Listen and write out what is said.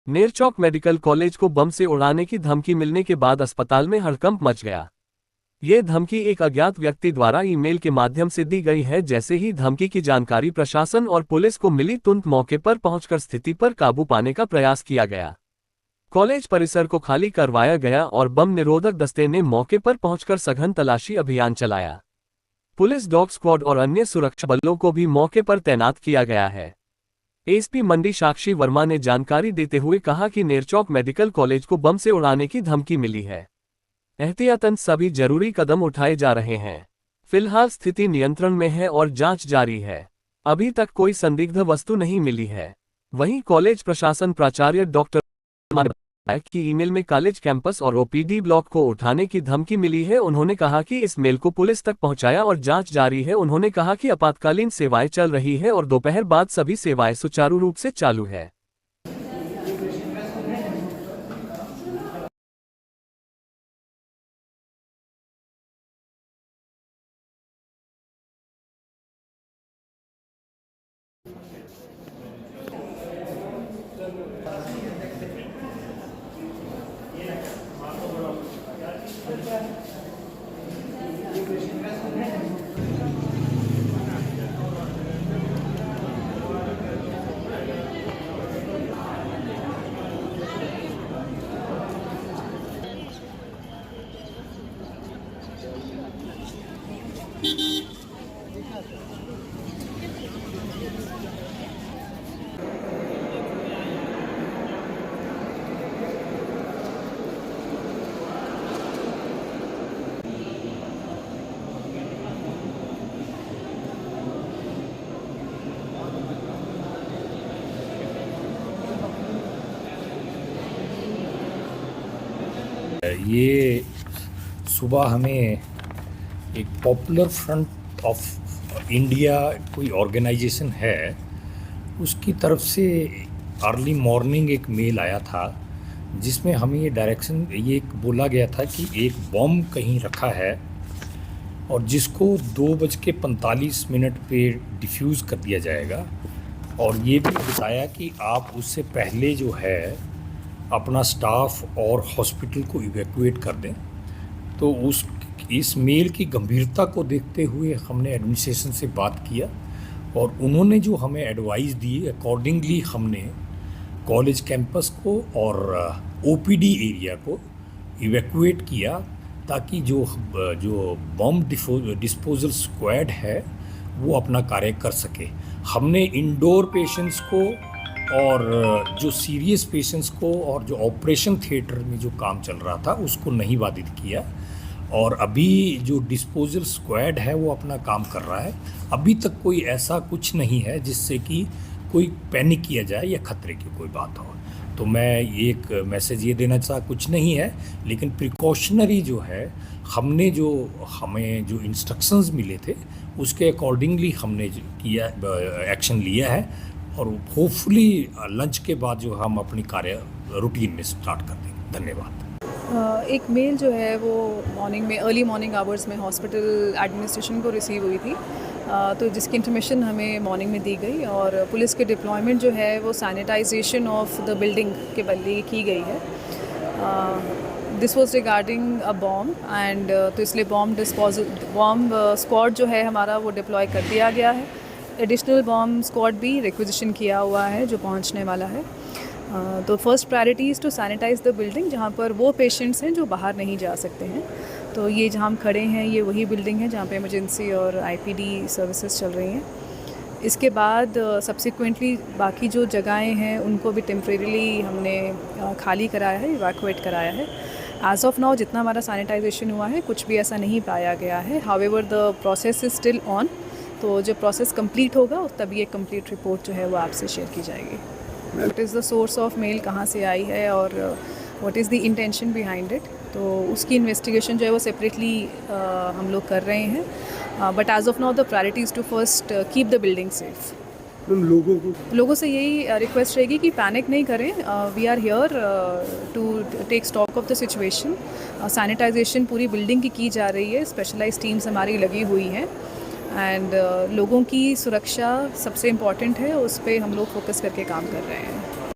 Nerchowk medical college को बम से उड़ाने की धमकी मिलने के बाद अस्पताल में हड़कंप मच गया। ये धमकी एक अज्ञात व्यक्ति द्वारा ईमेल के माध्यम से दी गई है। जैसे ही धमकी की जानकारी प्रशासन और पुलिस को मिली, तुरंत मौके पर पहुंचकर स्थिति पर काबू पाने का प्रयास किया गया। कॉलेज परिसर को खाली करवाया गया और बम निरोधक दस्ते ने मौके पर पहुंचकर सघन तलाशी अभियान चलाया। पुलिस, डॉग स्क्वाड और अन्य सुरक्षा बलों को भी मौके पर तैनात किया गया है। एसपी मंडी साक्षी वर्मा ने जानकारी देते हुए कहा कि नेरचौक मेडिकल कॉलेज को बम से उड़ाने की धमकी मिली है। एहतियातन सभी जरूरी कदम उठाए जा रहे हैं। फिलहाल स्थिति नियंत्रण में है और जांच जारी है। अभी तक कोई संदिग्ध वस्तु नहीं मिली है। वहीं कॉलेज प्रशासन प्राचार्य डॉक्टर की ईमेल में कॉलेज कैंपस और ओपीडी ब्लॉक को उठाने की धमकी मिली है। उन्होंने कहा कि इस मेल को पुलिस तक पहुंचाया और जांच जारी है। उन्होंने कहा कि आपातकालीन सेवाएं चल रही है और दोपहर बाद सभी सेवाएं सुचारू रूप से चालू है। ये सुबह हमें एक पॉपुलर फ्रंट ऑफ इंडिया कोई ऑर्गेनाइजेशन है, उसकी तरफ से अर्ली मॉर्निंग एक मेल आया था जिसमें हमें ये बोला गया था कि एक बॉम्ब कहीं रखा है और जिसको 2:45 पे डिफ्यूज़ कर दिया जाएगा। और ये भी बताया कि आप उससे पहले जो है अपना स्टाफ और हॉस्पिटल को इवैक्यूएट कर दें। तो इस मेल की गंभीरता को देखते हुए हमने एडमिनिस्ट्रेशन से बात किया और उन्होंने जो हमें एडवाइस दी, अकॉर्डिंगली हमने कॉलेज कैंपस को और ओपीडी एरिया को इवैक्यूएट किया ताकि जो बॉम्ब डिस्पोजल स्क्वाड है वो अपना कार्य कर सके। हमने इंडोर पेशेंट्स को और जो सीरियस पेशेंट्स को और जो ऑपरेशन थिएटर में जो काम चल रहा था उसको नहीं बाधित किया। और अभी जो डिस्पोजल स्क्वाड है वो अपना काम कर रहा है। अभी तक कोई ऐसा कुछ नहीं है जिससे कि कोई पैनिक किया जाए या खतरे की कोई बात हो। तो मैं एक मैसेज ये देना चाह, कुछ नहीं है, लेकिन प्रिकॉशनरी जो है हमें जो इंस्ट्रक्शंस मिले थे उसके अकॉर्डिंगली हमने किया, एक्शन लिया है। और होपफुली लंच के बाद जो हम अपनी कार्य रूटीन में स्टार्ट कर देंगे। धन्यवाद। एक मेल जो है वो मॉर्निंग में, अर्ली मॉर्निंग आवर्स में हॉस्पिटल एडमिनिस्ट्रेशन को रिसीव हुई थी, तो जिसकी इन्फॉर्मेशन हमें मॉर्निंग में दी गई और पुलिस के डिप्लॉयमेंट जो है वो सैनिटाइजेशन ऑफ द बिल्डिंग के बदले की गई है। This was regarding a bomb and तो इसलिए बॉम्ब स्क्वाड जो है हमारा वो डिप्लॉय कर दिया गया है। एडिशनल बॉम्ब स्क्वाड भी रिक्विजिशन किया हुआ है जो पहुंचने वाला है। तो first priority is to sanitise the building जहाँ पर वो पेशेंट्स हैं जो बाहर नहीं जा सकते हैं। तो ये जहाँ हम खड़े हैं ये वही बिल्डिंग है जहाँ पे इमरजेंसी और आईपीडी सर्विसेज चल रही हैं। इसके बाद सब्सिक्वेंटली बाकी जो जगहें हैं उनको भी टेम्परेरीली हमने खाली कराया है, इवैक्यूएट कराया है। एज ऑफ नाउ जितना हमारा सैनिटाइजेशन हुआ है कुछ भी ऐसा नहीं पाया गया है। However the process is still on. तो जब प्रोसेस कंप्लीट होगा तभी एक कंप्लीट रिपोर्ट जो है वो आपसे शेयर की जाएगी। What is the source of male, कहाँ से आई है और what is the intention behind it, तो उसकी इन्वेस्टिगेशन जो है वो सेपरेटली हम लोग कर रहे हैं। But as of now the priority is to first keep the building safe. लोगों से यही रिक्वेस्ट रहेगी कि पैनिक नहीं करें। We are here to take stock of the situation. Sanitisation पूरी बिल्डिंग की जा रही है, स्पेशलाइज्ड टीम्स हमारी लगी हुई हैं एंड लोगों की सुरक्षा सबसे इम्पॉर्टेंट है, उस पर हम लोग फोकस करके काम कर रहे हैं।